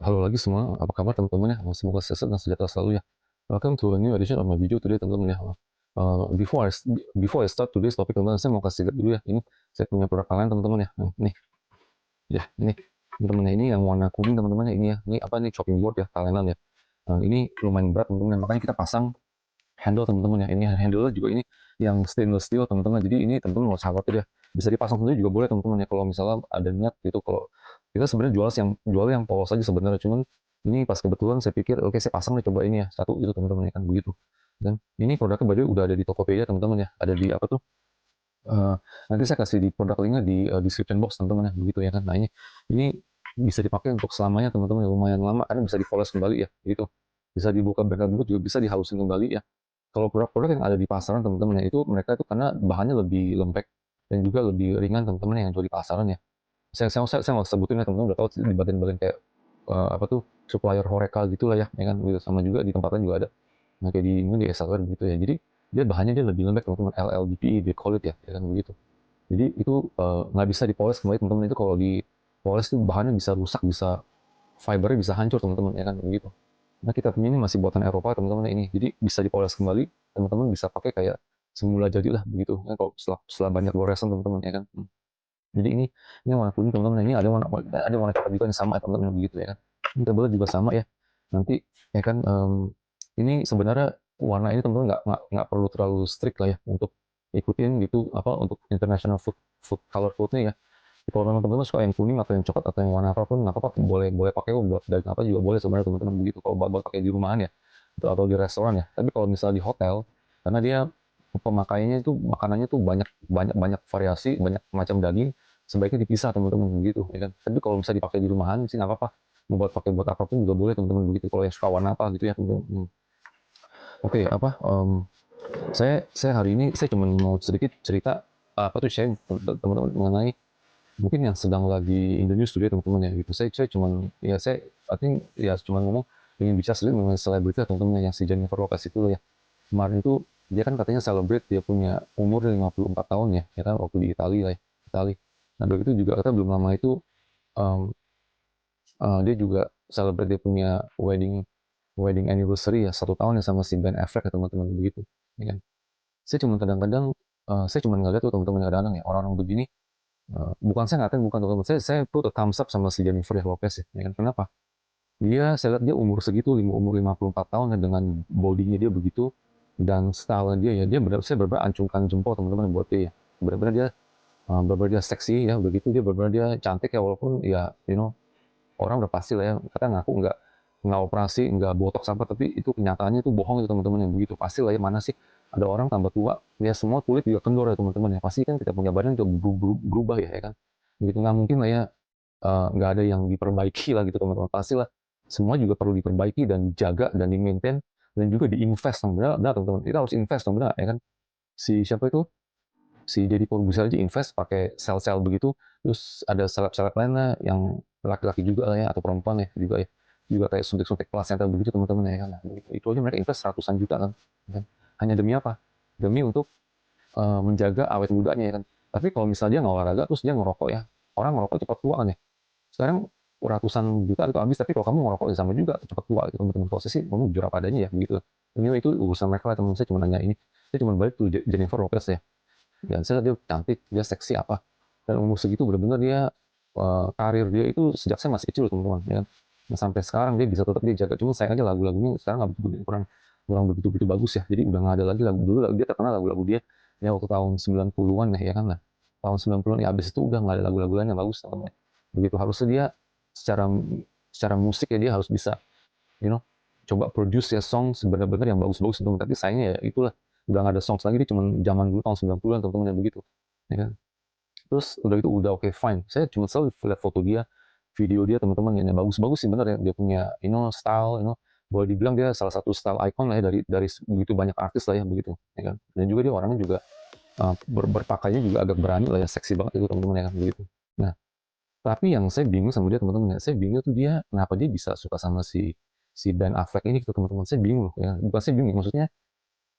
Halo lagi semua, apa kabar teman-teman ya? Semoga sehat dan sejahtera selalu ya. Welcome to a new edition of my video today teman-teman ya. Before I start today's topic teman-teman, saya mau kasih lihat dulu ya. Ini saya punya produk kalian teman-teman ya. Nah, nih, ya ini teman-teman ya. Ini yang warna kuning teman-teman ya. Ini ya, ini apa nih chopping board ya, kalian ya. Nah, ini lumayan berat teman-teman ya. Makanya kita pasang handle teman-teman ya. Ini handle juga ini yang stainless steel teman-teman. Jadi ini teman-teman nggak usah khawatir ya. Bisa dipasang sendiri juga boleh teman-teman ya. Kalau misalnya ada niat gitu, kalau kita sebenarnya jual yang polos aja sebenarnya. Cuman ini pas kebetulan saya pikir oke saya pasang nih coba ini ya satu itu teman-teman ya kan begitu. Dan ini produknya by the way udah ada di Tokopedia teman-teman ya. Ada di apa tuh? Eh, Nanti saya kasih di produk linknya di description box teman-teman ya begitu ya kan. Nah ini bisa dipakai untuk selamanya teman-teman ya, lumayan lama karena bisa dipoles kembali ya gitu. Bisa dibuka bengkel-bengkel juga bisa dihalusin kembali ya. Kalau produk-produk yang ada di pasaran teman-teman ya itu mereka itu karena bahannya lebih lembek dan juga lebih ringan teman-teman yang jual di pasaran ya. Saya nggak sebutin ya teman-teman udah tahu di bagian-bagian kayak apa tuh supplier Horeca gitulah ya kan gitu. Sama juga di tempatnya juga ada. Nah kayak di ini di SLR gitu ya. Jadi dia bahannya dia lebih lembek teman-teman, LLDPE they call it ya kan begitu. Jadi itu nggak bisa dipoles kembali teman-teman, itu kalau dipoles itu bahannya bisa rusak, bisa fibernya bisa hancur teman-teman ya kan begitu. Nah kita punya ini masih buatan Eropa teman-teman ini, jadi bisa dipoles kembali, teman-teman bisa pakai kayak semula jadi lah begitu. Kan kalau setelah banyak goresan teman-teman ya kan. Jadi ini warna kuning teman-teman, ini ada warna coklat juga yang sama teman-teman begitu ya kan. Ini tebelnya juga sama ya. Nanti ya kan ini sebenarnya warna ini teman-teman nggak perlu terlalu strict lah ya untuk ikutin gitu apa untuk international food color code-nya ya. Kalau memang teman-teman suka yang kuning atau yang coklat atau yang warna apapun nggak apa-apa, boleh boleh pakai buat daging apa juga boleh sebenarnya teman-teman begitu. Kalau buat pakai di rumahan ya atau di restoran ya. Tapi kalau misalnya di hotel karena dia pemakaiannya itu makanannya tuh banyak banyak banyak variasi, banyak macam daging, sebaiknya dipisah teman-teman begitu ya kan. Tapi kalau bisa dipakai di rumahan sih nggak apa-apa. Mau buat pakai buat apapun juga boleh teman-teman begitu. Kalau yang suka warna apa gitu ya teman-teman. Oke, apa saya hari ini saya cuma mau sedikit cerita apa tuh sharing teman-teman mengenai mungkin yang sedang lagi in the news today teman-teman ya gitu. Saya cuman ya saya I think ya cuma ngomong ingin bicara sedikit mengenai selebriti teman-teman yang si Jennifer Lopez itu ya. Kemarin itu dia kan katanya celebrate dia punya umur 54 tahun ya kan waktu di Italia lah ya, Italia. Nah, begitu juga kata belum lama itu um, dia juga celebrate dia punya wedding wedding anniversary ya 1 tahun ya sama si Ben Affleck ya teman-teman begitu. Ya kan. Saya cuma kadang-kadang saya cuma ngeliat tuh teman-teman kadang-kadang ya orang-orang begini. Bukan saya ngatain, bukan teman-teman. Saya put a thumbs up sama si Jennifer Lopez ya. Ya kan? Kenapa? Saya lihat dia umur segitu, umur 54 tahun ya, dengan bodinya dia begitu dan style dia ya, saya benar-benar acungkan jempol teman-teman buat dia ya. Benar-benar dia benar-benar dia seksi ya, begitu dia benar-benar dia cantik ya walaupun ya orang udah pasti lah ya, kata ngaku nggak operasi, nggak botox apa, tapi itu kenyataannya itu bohong itu teman-teman yang begitu. Pasti lah ya mana sih ada orang tambah tua, ya semua kulit juga kendor ya teman-teman ya. Pasti kan kita punya badan juga berubah ya kan. Begitu nggak mungkin lah ya nggak ada yang diperbaiki lah gitu teman-teman. Pastilah semua juga perlu diperbaiki dan dijaga dan di-maintain dan juga di-invest teman-teman. Nah, teman-teman kita harus invest teman-teman ya kan. Si siapa itu si Deddy Corbuzier aja invest pakai sel-sel begitu, terus ada seleb-seleb lainnya yang laki-laki juga lah ya atau perempuan ya juga kayak suntik-suntik placenta begitu teman-teman ya kan. Nah, itu aja mereka invest ratusan juta kan, ya kan? Hanya demi apa? Demi untuk menjaga awet mudanya ya kan. Tapi kalau misalnya dia nggak olahraga terus dia ngerokok ya, orang ngerokok cepat tua kan ya. Sekarang ratusan juta itu habis, tapi kalau kamu ngerokok ya sama juga cepat tua gitu teman-teman. Kalau saya sih kamu jujur apa adanya ya begitu. Ini itu urusan mereka lah teman, saya cuma nanya ini. Saya cuma balik tuh Jennifer Lopez ya. Dan saya dia cantik, dia seksi apa. Dan umur segitu benar-benar dia karir dia itu sejak saya masih kecil teman-teman ya. Nah, sampai sekarang dia bisa tetap dia jaga. Cuma sayang aja lagu-lagunya sekarang nggak begitu kurang kurang begitu bagus ya. Jadi udah nggak ada lagi lagu dulu dia terkenal lagu-lagu dia ya waktu tahun 90-an ya kan lah. Tahun 90-an ya habis itu udah nggak ada lagu-lagu lain yang bagus teman-teman. Begitu harusnya dia secara secara musik ya dia harus bisa you know coba produce ya song sebenarnya yang bagus-bagus teman. Tapi sayangnya ya itulah udah nggak ada songs lagi, dia cuma zaman dulu tahun 90-an teman-teman yang begitu ya kan. Terus udah itu udah oke fine, saya cuma selalu lihat foto dia, video dia teman-teman yang bagus-bagus sih bener ya, dia punya style boleh dibilang dia salah satu style icon lah ya dari begitu banyak artis lah ya begitu ya kan. Dan juga dia orangnya juga berpakaiannya juga agak berani lah ya, seksi banget itu teman-teman ya kan begitu. Nah, tapi yang saya bingung sama dia teman-teman ya, saya bingung tuh dia kenapa dia bisa suka sama si si Ben Affleck ini gitu teman-teman. Saya bingung loh ya, bukan saya bingung maksudnya.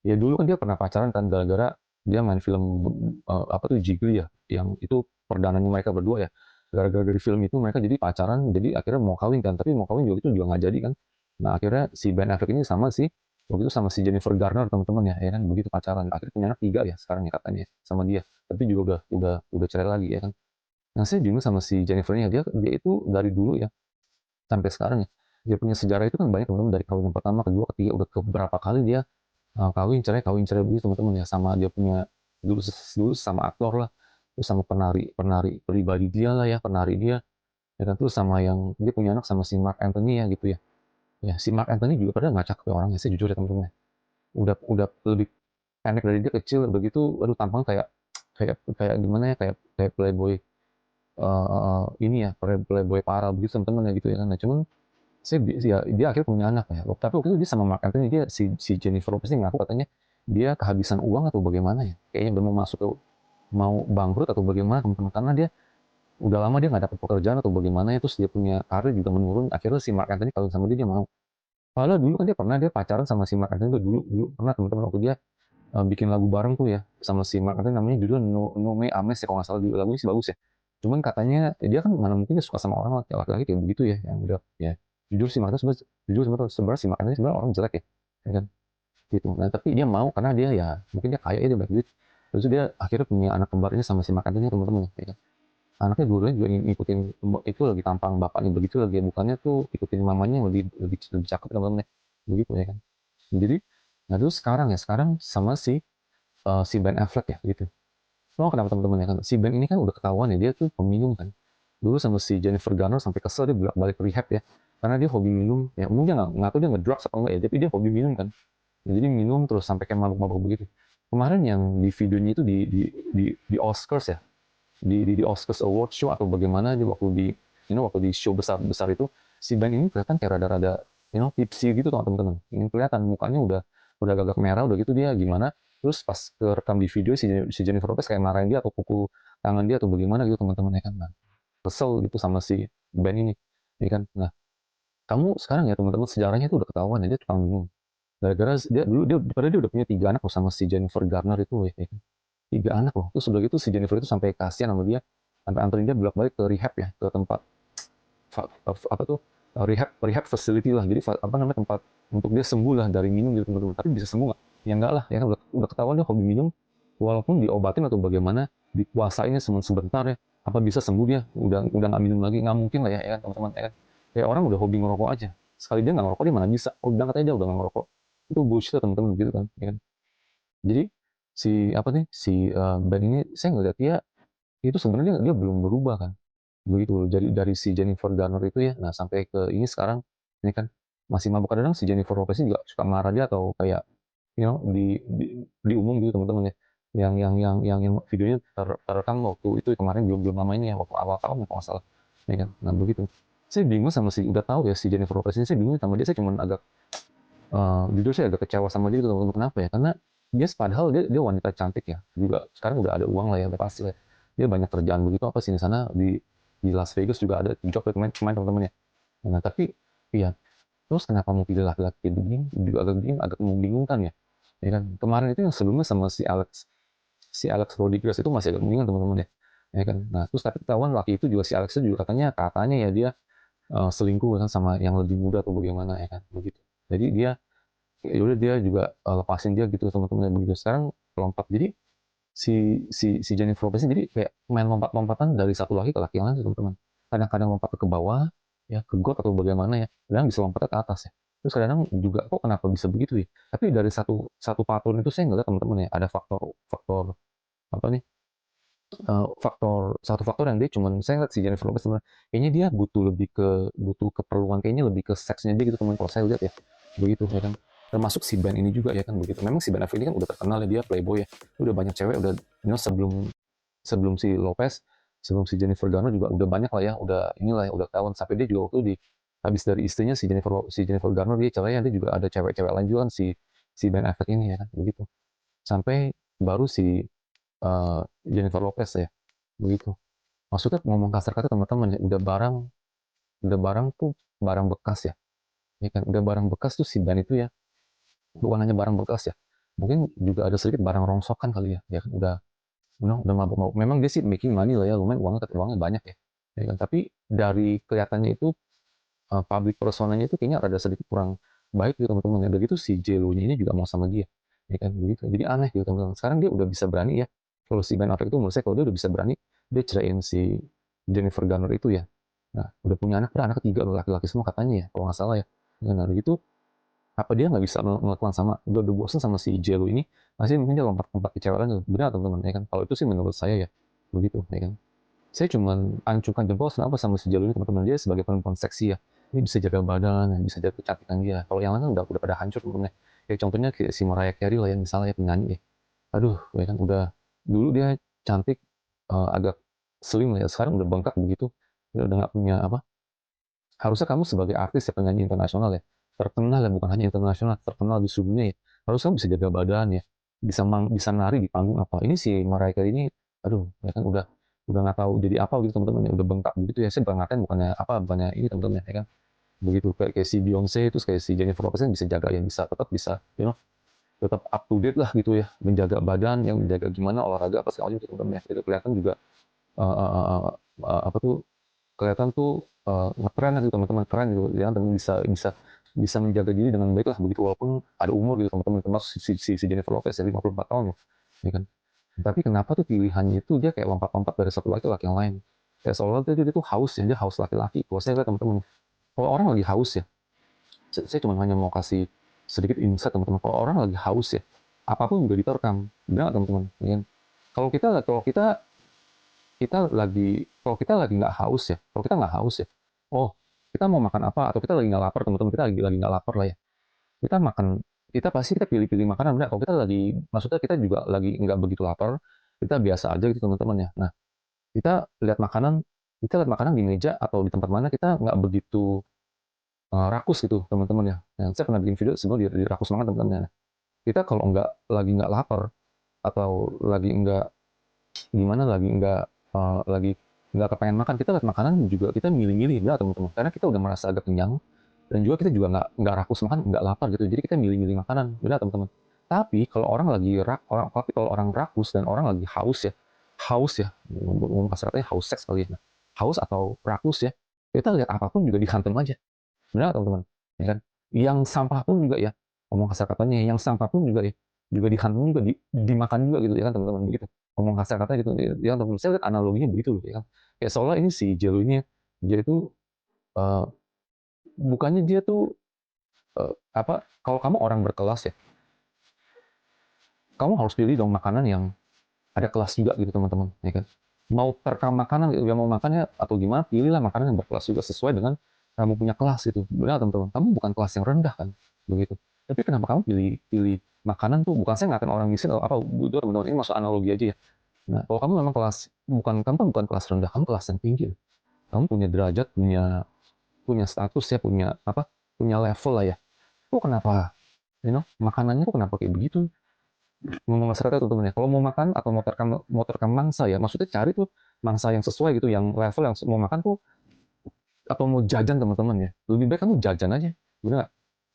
Ya dulu kan dia pernah pacaran kan gara-gara dia main film apa tuh Jiggly ya, yang itu perdananya mereka berdua ya. gara-gara dari film itu mereka jadi pacaran, jadi akhirnya mau kawin kan, tapi mau kawin juga itu juga nggak jadi kan. Nah akhirnya si Ben Affleck ini sama si waktu itu sama si Jennifer Garner teman-teman ya kan begitu pacaran. Akhirnya punya anak 3 ya sekarang ya katanya sama dia. Tapi juga udah cerai lagi ya kan. Nah saya bingung sama si Jennifer-nya, dia itu dari dulu ya sampai sekarang ya. Dia punya sejarah itu kan banyak teman-teman, dari kawin yang pertama, kedua, ketiga, udah ke berapa kali dia kawin cerai begitu teman-teman ya. Sama dia punya dulu sama aktor lah, terus sama penari penari pribadi dia lah ya, penari dia ya kan, terus sama yang dia punya anak sama si Mark Anthony ya gitu ya. Ya si Mark Anthony juga padahal nggak cakep ya orangnya, saya jujur ya teman-teman ya. Udah lebih pendek dari dia, kecil begitu, aduh tampang kayak kayak kayak gimana ya, kayak kayak playboy ini ya, playboy parah begitu teman-teman ya gitu ya kan. Nah cuman ya, dia akhirnya punya anak ya. Tapi waktu itu dia sama Mark Anthony, dia si Jennifer Lopez ini ngaku katanya dia kehabisan uang atau bagaimana ya. Kayaknya belum masuk ke mau bangkrut atau bagaimana teman-teman, karena dia udah lama dia nggak dapat pekerjaan atau bagaimana ya, terus dia punya karir juga menurun. Akhirnya si Mark Anthony kalau sama dia mau. Padahal dulu kan dia pacaran sama si Mark Anthony tuh, dulu pernah teman-teman waktu dia bikin lagu bareng tuh ya sama si Mark Anthony, namanya judulnya No Me Ames ya kalau nggak salah, lagunya sih bagus ya. Cuman katanya dia kan mana mungkin dia suka sama orang laki-laki kayak begitu ya, yang udah ya jujur sih Mark Anthony sebenarnya si Mark Anthony sebenarnya orang jelek ya kan gitu. Nah tapi dia mau karena dia ya mungkin dia kaya ya, dia banyak duit. Terus dia akhirnya punya anak kembar ini sama si Mark Anthony teman-teman ya kan. Anaknya dua-duanya juga ngikutin itu, lagi tampang bapaknya begitu, lagi bukannya tuh ikutin mamanya yang lebih cakep teman-teman ya begitu ya kan. Jadi nah terus sekarang sama si Ben Affleck ya gitu. Lo kenapa teman-teman ya kan? Si Ben ini kan udah ketahuan ya, dia tuh peminum kan. Dulu sama si Jennifer Garner sampai kesel, dia balik rehab ya. Karena dia hobi minum, ya mungkin nggak tahu dia ngedrugs apa enggak ya, tapi dia hobi minum kan. Ya, jadi minum terus sampai kayak mabuk-mabuk begitu. Kemarin yang di videonya itu di Oscars ya, di Oscars Award Show atau bagaimana, dia waktu waktu di show besar itu, si Ben ini kelihatan kayak rada-rada tipsy gitu teman-teman. Ini kelihatan mukanya udah agak merah, udah gitu dia gimana. Terus pas kerekam di video si Jennifer Lopez kayak marahin dia atau pukul tangan dia atau bagaimana gitu teman-teman ya kan. Nah, kesel gitu sama si Ben ini ya kan. Nah kamu sekarang ya teman-teman, sejarahnya itu udah ketahuan ya, dia tukang minum. Gara-gara padahal dia udah punya 3 anak loh sama si Jennifer Garner itu ya kan. 3 anak loh. Terus udah gitu si Jennifer itu sampai kasihan sama dia, sampai anterin dia bolak-balik ke rehab ya, ke tempat apa tuh, rehab rehab facility lah. Jadi apa namanya, tempat untuk dia sembuh lah dari minum gitu teman-teman. Tapi bisa sembuh nggak? Ya enggak lah, ya kan udah ketahuan dia hobi minum, walaupun diobatin atau bagaimana, dikuasainnya sebentar ya, apa bisa sembuh dia? Udah nggak minum lagi, nggak mungkin lah ya kan teman-teman ya kan. Kayak orang udah hobi ngerokok aja, sekali dia nggak ngerokok dia mana bisa? Oh bilang katanya dia udah nggak ngerokok, itu bullshit teman-teman gitu kan, ya kan. Jadi si Ben ini saya ngeliat dia itu sebenarnya dia belum berubah kan, begitu. Jadi dari si Jennifer Garner itu ya, nah sampai ke ini sekarang, ini kan masih mabuk. Kadang si Jennifer Lopez ini juga suka marah dia atau kayak di umum gitu teman-teman ya, yang videonya terekam waktu itu kemarin, belum belum lama ini ya, waktu awal tahun kalau nggak salah, ya kan. Nah begitu, saya bingung sama udah tahu ya si Jennifer Lopez ini, saya bingung sama dia, saya cuma agak jujur saya agak kecewa sama dia gitu teman-teman. Kenapa ya? Karena dia padahal dia wanita cantik ya, juga sekarang udah ada uang lah ya, udah pasti lah ya. Dia banyak kerjaan begitu apa sini sana di Las Vegas juga ada job ya kemarin teman-teman ya. Nah tapi iya, terus kenapa mau pilih laki-laki begini juga agak membingungkan ya. Ya kan kemarin itu yang sebelumnya sama si Alex Rodriguez itu masih agak membingungkan teman-teman ya. Ya kan. Nah terus tapi ketahuan laki itu juga, si Alex itu juga katanya ya dia selingkuh kan sama yang lebih muda atau bagaimana ya kan begitu. Jadi ya udah dia juga lepasin dia gitu teman-teman begitu. Sekarang lompat, jadi si Jennifer Lopez ini jadi kayak main lompat-lompatan dari satu laki ke laki yang lain teman-teman. Kadang-kadang lompat ke bawah ya, ke got atau bagaimana ya, kadang bisa lompat ke atas ya. Terus kadang juga kok kenapa bisa begitu ya, tapi dari satu satu pattern itu saya ngeliat teman-teman ya, ada faktor faktor apa nih, satu faktor yang dia cuman, saya ngeliat si Jennifer Lopez sebenarnya kayaknya dia butuh keperluan, kayaknya lebih ke seksnya dia gitu teman, kalau saya lihat ya begitu ya kan. Termasuk si Ben ini juga ya kan begitu. Memang si Ben Affleck ini kan udah terkenal ya, dia playboy ya, udah banyak cewek, udah sebelum sebelum si Lopez, sebelum si Jennifer Garner juga udah banyak lah ya, udah inilah ya, udah tahun. Sampai dia juga waktu habis dari istrinya si Jennifer Garner, dia cerai ya, dia juga ada cewek-cewek lain juga kan, si si Ben Affleck ini ya kan begitu. Sampai baru si Jennifer Lopez ya begitu. Maksudnya ngomong kasar kata teman-teman ya, udah barang tuh barang bekas ya kan, udah barang bekas tuh si Ben itu ya, bukan hanya barang bekas ya, mungkin juga ada sedikit barang rongsokan kali ya, ya kan udah mabuk-mabuk. Memang dia sih making money lah ya, lumayan uangnya banyak ya, ya kan? Tapi dari kelihatannya itu public personanya itu kayaknya rada sedikit kurang baik gitu teman-teman ya. Udah gitu si J.Lo-nya ini juga mau sama dia, ya kan begitu. Jadi aneh gitu teman-teman. Sekarang dia udah bisa berani ya. Kalau si Ben Affleck itu menurut saya kalau dia udah bisa berani, dia ceraiin si Jennifer Garner itu ya. Nah, udah punya anak, udah anak ketiga loh, laki-laki semua katanya ya, kalau nggak salah ya. Nah, udah gitu, apa dia nggak bisa melakukan sama, udah bosan sama si J.Lo ini, pasti mungkin dia lompat-lompat ke cewek lain, benar teman-teman, ya kan? Kalau itu sih menurut saya ya, begitu, ya kan? Saya cuma ancungkan jempol kenapa sama si Jalur ini teman-teman, dia sebagai perempuan seksi ya, ini bisa jaga badan, bisa jaga kecantikan dia. Kalau yang lain kan udah pada hancur teman-teman. Ya contohnya kayak si Mariah Carey lah ya misalnya ya, penyanyi ya. Aduh, ya kan udah dulu dia cantik, agak slim lah ya, sekarang udah bengkak begitu. Dia udah nggak punya apa. Harusnya kamu sebagai artis ya penyanyi internasional ya, terkenal ya bukan hanya internasional, terkenal di dunia ya. Harusnya kamu bisa jaga badan ya, bisa nari di panggung apa. Ini si Mariah Carey ini, aduh, ya kan udah nggak tahu jadi apa gitu teman-teman ya, udah bengkak begitu ya. Saya banggakan bukannya apa, bukannya ini teman-teman ya kan. Begitu kayak si Beyonce itu kayak si Jennifer Lopez kan bisa jaga yang bisa tetap bisa, tetap up to date lah gitu ya, menjaga badan, yang menjaga gimana olahraga apa segala macam gitu, teman-teman ya. Itu kelihatan juga apa tuh kelihatan tuh ngetren gitu teman-teman, keren gitu ya, dan bisa bisa bisa menjaga diri dengan baik lah begitu walaupun ada umur gitu teman-teman, termasuk si Jennifer Lopez ya 54 tahun loh, ya kan. Tapi kenapa tuh pilihannya itu dia kayak lompat-lompat dari satu laki ke laki yang lain, kayak seolah dia tuh haus ya, dia haus laki-laki. Kalau saya lihat teman-teman, kalau orang lagi haus ya, saya cuma hanya mau kasih sedikit insight teman-teman, kalau orang lagi haus ya, apapun juga diterkam, benar nggak teman-teman, ya kan? Kalau kita kalau kita lagi nggak haus ya, kalau kita nggak haus ya, oh kita mau makan apa, atau kita lagi nggak lapar teman-teman, kita lagi nggak lapar lah ya, kita makan, kita pasti kita pilih-pilih makanan, benar. Kalau kita lagi, maksudnya kita juga lagi nggak begitu lapar, kita biasa aja gitu teman-teman ya. Nah, kita lihat makanan, kita lihat makanan di meja atau di tempat mana kita nggak begitu rakus gitu teman-teman ya. Nah, saya pernah bikin video sebelum di rakus makan teman-teman ya. Kita kalau nggak lapar atau lagi nggak gimana, lagi nggak kepengen makan, kita lihat makanan juga kita milih-milih ya teman-teman, karena kita udah merasa agak kenyang, dan juga kita juga nggak rakus makan, nggak lapar gitu, jadi kita milih-milih makanan, benar teman-teman. Tapi kalau orang lagi tapi kalau orang rakus dan orang lagi haus ya, ngomong kasar katanya haus seks kali ya, nah, haus atau rakus ya, kita lihat apapun juga dihantam aja, benar teman-teman, ya kan? Yang sampah pun juga ya, ngomong kasar katanya, yang sampah pun juga ya, juga dihantam juga, dimakan juga gitu ya kan teman-teman, begitu. Ngomong kasar katanya gitu, ya teman-teman, saya lihat analoginya begitu loh ya kan. Kayak seolah ini si Jelo ini, dia itu uh, bukannya dia tuh apa, kalau kamu orang berkelas ya, kamu harus pilih dong makanan yang ada kelas juga gitu teman-teman, ya kan. Mau terkam makanan gitu, ya mau makannya atau gimana, pilihlah makanan yang berkelas juga sesuai dengan kamu punya kelas itu. Benar teman-teman, kamu bukan kelas yang rendah kan, begitu. Tapi kenapa kamu pilih pilih makanan tuh, bukan saya ngatain orang miskin atau apa, itu teman-teman, ini masuk analogi aja ya. Nah, kalau kamu memang kamu kan bukan kelas rendah, kamu kelas yang tinggi. Kamu punya derajat, punya punya status ya, punya apa, punya level lah ya. Kok kenapa, makanannya kok kenapa kayak begitu? Ngomong masyarakat tuh temen ya, kalau mau makan atau mau terkam mangsa ya, maksudnya cari tuh mangsa yang sesuai gitu, yang level yang mau makan tuh, atau mau jajan teman-teman ya, lebih baik kamu jajan aja, bener nggak?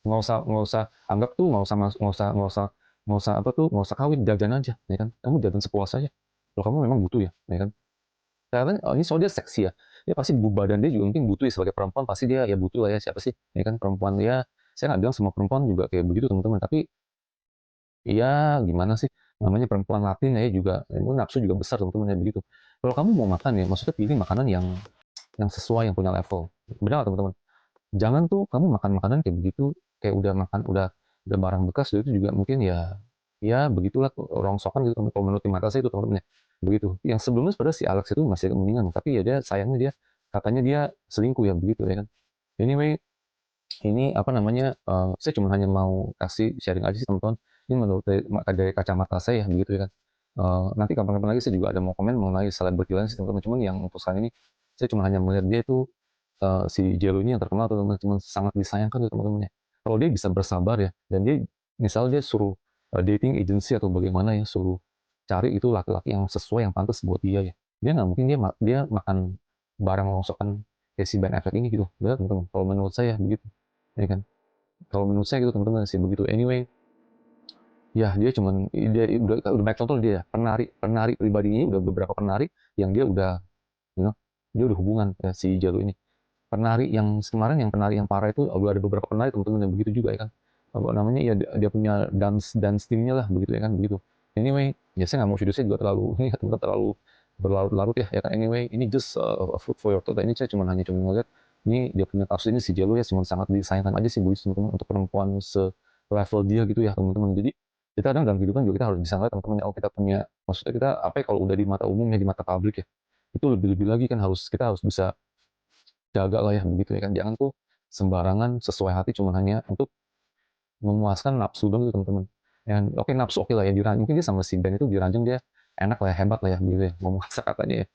Nggak usah anggap tuh, nggak usah apa tuh, nggak usah kawin, jajan aja, ya kan? Kamu jajan sepuas aja. Kalau kamu memang butuh ya kan? Karena oh, ini soal dia seksi ya, dia pasti badan dia juga mungkin butuh ya, sebagai perempuan pasti dia ya butuh lah ya, siapa sih, ya kan, perempuan ya. Saya nggak bilang semua perempuan juga kayak begitu teman-teman, tapi iya, gimana sih, namanya perempuan Latin ya juga, itu nafsu juga besar teman-teman ya begitu. Kalau kamu mau makan ya, maksudnya pilih makanan yang sesuai, yang punya level. Benar nggak teman-teman? Jangan tuh kamu makan makanan kayak begitu, kayak udah makan, udah barang bekas, itu juga mungkin ya, ya begitulah rongsokan gitu kalau menurut mata saya itu teman-teman ya. Begitu. Yang sebelumnya sebenarnya si Alex itu masih mendingan, tapi ya dia sayangnya dia katanya dia selingkuh ya begitu ya kan. Anyway, ini apa namanya, saya cuma hanya mau kasih sharing aja sih teman-teman. Ini menurut dari kacamata saya begitu ya kan. Nanti kapan-kapan lagi saya juga ada mau komen mengenai selebriti lain sih teman-teman. Cuman yang untuk saat ini saya cuma hanya melihat dia itu, si Jelo ini yang terkenal teman-teman, cuman sangat disayangkan tuh teman-teman ya. Kalau dia bisa bersabar ya, dan dia misal dia suruh dating agency atau bagaimana ya, suruh cari itu laki-laki yang sesuai, yang pantas buat dia ya. Dia nggak mungkin dia makan barang rongsokan kayak si Ben Affleck ini gitu. Benar teman-teman. Kalau menurut saya begitu, ya kan. Kalau menurut saya gitu teman-teman sih begitu. Anyway, ya dia udah banyak contoh dia, penari penari pribadinya udah beberapa penari yang dia udah, you know, dia udah hubungan ya, si Jalu ini. Penari yang kemarin, yang penari yang parah itu ada beberapa penari teman-teman yang begitu juga ya kan. Apa namanya ya, dia punya dance dance timnya lah begitu ya kan begitu. Anyway, ya saya nggak mau videonya juga terlalu ini ya, teman terlalu berlarut-larut ya kan. Anyway, ini just a food for your thought. Ini saya cuma ngeliat ini dia punya kasus ini si Jalu ya, cuma sangat disayangkan aja sih buat teman-teman untuk perempuan level dia gitu ya teman-teman. Jadi kita kadang dalam kehidupan juga kita harus bisa ngeliat teman-teman ya, oh kita punya, maksudnya kita apa ya, kalau udah di mata umum ya, di mata publik ya, itu lebih-lebih lagi kan kita harus bisa jaga lah ya begitu ya kan. Jangan tuh sembarangan sesuai hati cuma hanya untuk memuaskan nafsu doang gitu teman-teman. Yang oke, nafsu oke lah ya, diranjang mungkin dia sama si Ben itu diranjang, dia enak lah ya, hebat lah ya begitu ya, ngomong katanya ya.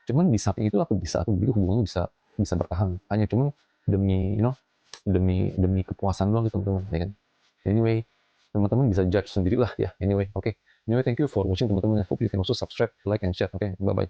Cuman di samping itu aku begitu hubungannya bisa bisa bertahan hanya cuma demi demi kepuasan doang gitu teman-teman ya kan. Anyway, teman-teman bisa judge sendiri lah ya. Anyway, oke. Anyway, thank you for watching teman-teman. I hope you can also subscribe, like, and share. Oke, bye bye.